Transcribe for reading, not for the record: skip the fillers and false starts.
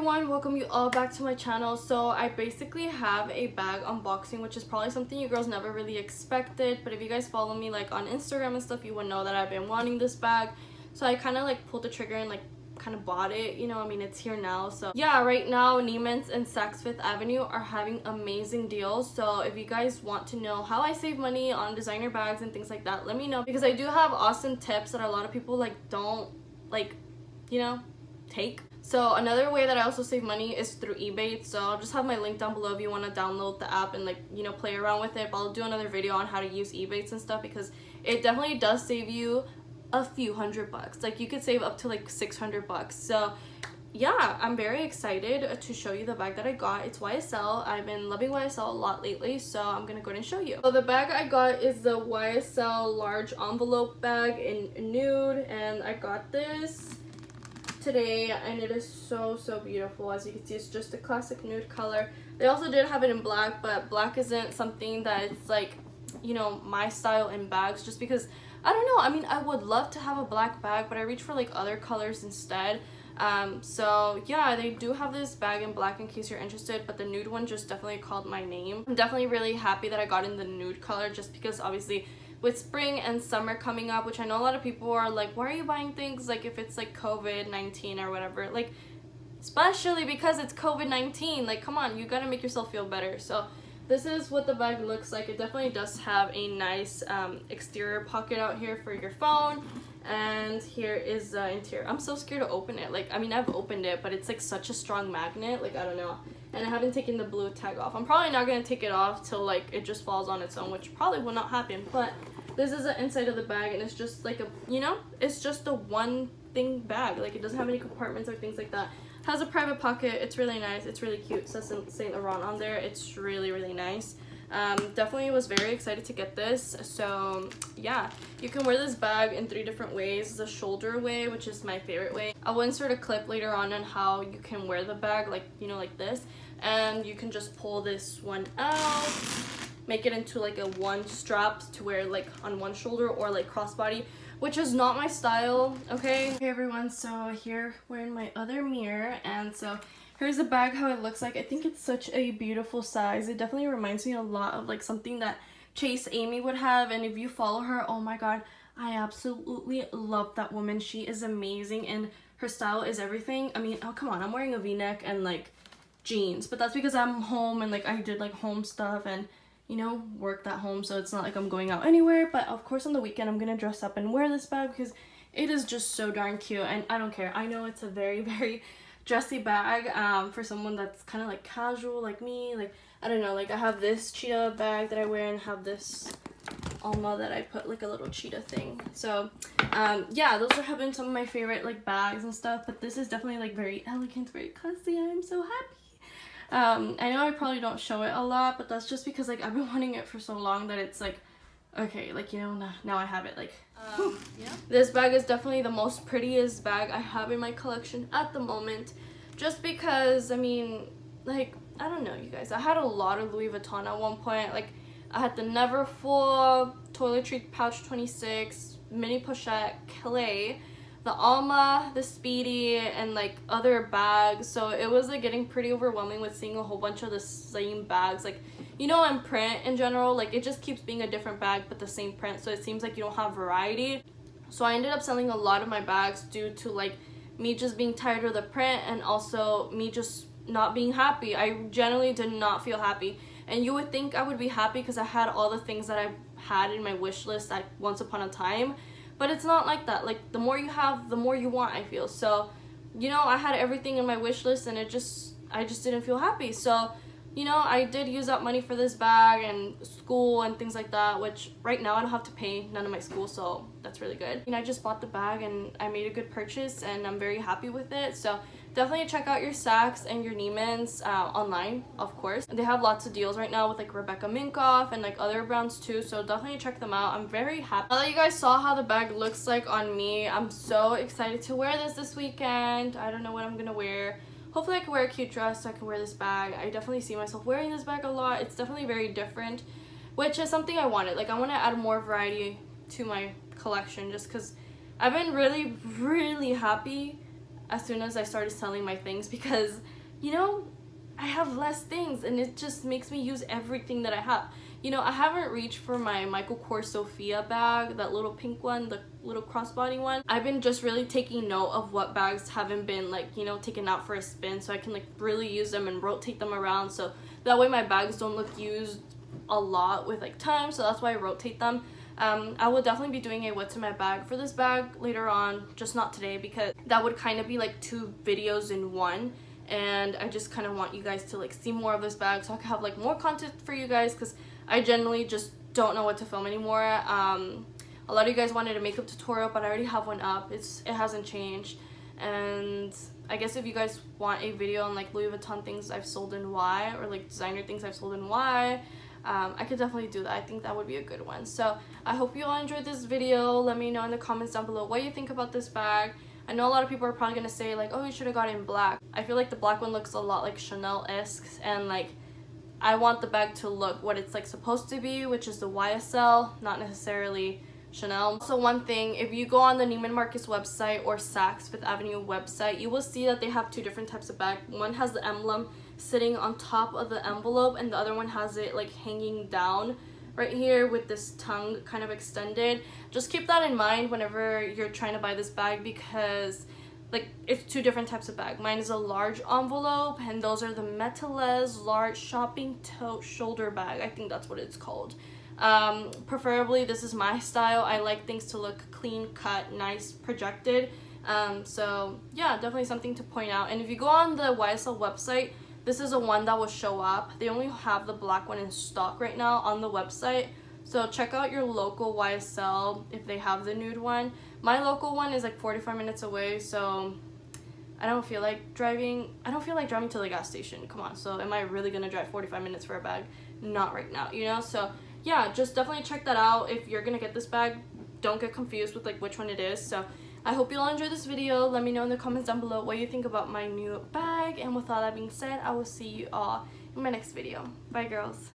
everyone, welcome you all back to my channel. So I basically have a bag unboxing, which is probably something you girls never really expected, but if you guys follow me like on Instagram and stuff, you would know that I've been wanting this bag. So I kind of like pulled the trigger and like kind of bought it, you know. I mean, it's here now. So yeah, right now Neiman's and Saks Fifth Avenue are having amazing deals. So if you guys want to know how I save money on designer bags and things like that, let me know, because I do have awesome tips that a lot of people like don't like, you know, take. So another way that I also save money is through eBay. So I'll just have my link down below if you want to download the app and like, you know, play around with it. But I'll do another video on how to use eBay and stuff, because it definitely does save you a few $100. Like you could save up to like $600. So yeah, I'm very excited to show you the bag that I got. It's YSL. I've been loving YSL a lot lately, so I'm gonna go ahead and show you. So the bag I got is the YSL Large Envelope Bag in nude, and I got this today and it is so beautiful. As you can see, it's just a classic nude color. They also did have it in black, but black isn't something that it's like, you know, my style in bags, just because I don't know. I mean, I would love to have a black bag, but I reach for like other colors instead. So yeah, they do have this bag in black in case you're interested, but the nude one just definitely called my name. I'm definitely really happy that I got in the nude color, just because obviously with spring and summer coming up, which I know a lot of people are like, why are you buying things like if it's like COVID-19 or whatever, like especially because it's COVID-19, like come on, you gotta make yourself feel better. So this is what the bag looks like. It definitely does have a nice exterior pocket out here for your phone, and here is the interior. I'm so scared to open it. Like, I mean, I've opened it, but it's like such a strong magnet, like I don't know. And I haven't taken the blue tag off. I'm probably not going to take it off till like it just falls on its own, which probably will not happen. But this is the inside of the bag, and it's just like a, you know, it's just a one thing bag. Like it doesn't have any compartments or things like that. It has a private pocket. It's really nice. It's really cute. It says Saint Laurent on there. It's really nice. Definitely was very excited to get this. So yeah, you can wear this bag in 3 different ways. The shoulder way, which is my favorite way. I'll insert a clip later on how you can wear the bag, like, you know, like this, and you can just pull this one out, make it into like a one strap to wear like on one shoulder or like crossbody, which is not my style. Okay everyone, so here we're in my other mirror, and so here's the bag, how it looks like. I think it's such a beautiful size. It definitely reminds me a lot of like something that Chase Amy would have, and if you follow her, oh my god, I absolutely love that woman. She is amazing and her style is everything. I mean, oh come on, I'm wearing a v-neck and like jeans, but that's because I'm home and like I did like home stuff and, you know, worked at home, so it's not like I'm going out anywhere. But of course on the weekend I'm gonna dress up and wear this bag because it is just so darn cute, and I don't care. I know it's a very dressy bag for someone that's kind of like casual like me. Like I don't know, like I have this cheetah bag that I wear and have this Alma that I put like a little cheetah thing. So yeah, those have been some of my favorite like bags and stuff, but this is definitely like very elegant, very classy. I'm so happy. I know I probably don't show it a lot, but that's just because like I've been wanting it for so long that it's like, okay, like, you know, now I have it. Like yeah, this bag is definitely the most prettiest bag I have in my collection at the moment, just because, I mean, like, I don't know, you guys, I had a lot of Louis Vuitton at one point. Like I had the Neverfull, Toiletry Pouch 26, Mini Pochette, Clay, the Alma, the Speedy, and like other bags. So it was like getting pretty overwhelming with seeing a whole bunch of the same bags. Like, you know, in print in general, like it just keeps being a different bag but the same print, so it seems like you don't have variety. So I ended up selling a lot of my bags due to like me just being tired of the print, and also me just not being happy. I generally did not feel happy, and you would think I would be happy because I had all the things that I had in my wish list at once upon a time, but it's not like that. Like the more you have, the more you want, I feel. So, you know, I had everything in my wish list and I just didn't feel happy. So, you know, I did use up money for this bag and school and things like that, which right now I don't have to pay none of my school, so that's really good. I just bought the bag and I made a good purchase and I'm very happy with it. So definitely check out your Saks and your Neiman's online, of course. They have lots of deals right now with like Rebecca Minkoff and like other brands too, so definitely check them out. I'm very happy. Now that you guys saw how the bag looks like on me, I'm so excited to wear this weekend. I don't know what I'm gonna wear. Hopefully I can wear a cute dress so I can wear this bag. I definitely see myself wearing this bag a lot. It's definitely very different, which is something I wanted. Like I want to add more variety to my collection, just because I've been really happy as soon as I started selling my things, because you know, I have less things and it just makes me use everything that I have. You know, I haven't reached for my Michael Kors Sophia bag, that little pink one, the little crossbody one. I've been just really taking note of what bags haven't been, like, you know, taken out for a spin, so I can like really use them and rotate them around, so that way my bags don't look used a lot with like time, so that's why I rotate them. I will definitely be doing a what's in my bag for this bag later on, just not today, because that would kind of be like 2 videos in one, and I just kind of want you guys to like see more of this bag so I can have like more content for you guys, because I generally just don't know what to film anymore. A lot of you guys wanted a makeup tutorial, but I already have one up. It hasn't changed. And I guess if you guys want a video on like Louis Vuitton things I've sold and why, or like designer things I've sold and why, I could definitely do that. I think that would be a good one. So I hope you all enjoyed this video. Let me know in the comments down below what you think about this bag. I know a lot of people are probably gonna say like, oh, you should have got it in black. I feel like the black one looks a lot like Chanel-esque, and like I want the bag to look what it's like supposed to be, which is the YSL, not necessarily Chanel. So one thing, if you go on the Neiman Marcus website or Saks Fifth Avenue website, you will see that they have 2 different types of bag. One has the emblem sitting on top of the envelope, and the other one has it like hanging down right here with this tongue kind of extended. Just keep that in mind whenever you're trying to buy this bag, because like it's 2 different types of bag. Mine is a large envelope, and those are the Ysl Large Shopping Tote Shoulder Bag. I think that's what it's called. Preferably this is my style. I like things to look clean cut, nice, projected. So yeah, definitely something to point out. And if you go on the YSL website, this is a one that will show up. They only have the black one in stock right now on the website, so check out your local YSL if they have the nude one. My local one is like 45 minutes away, so I don't feel like driving to the gas station. Come on, so am I really gonna drive 45 minutes for a bag? Not right now, you know? So yeah, just definitely check that out. If you're gonna get this bag, don't get confused with like which one it is. So I hope you all enjoyed this video. Let me know in the comments down below what you think about my new bag, and with all that being said, I will see you all in my next video. Bye girls.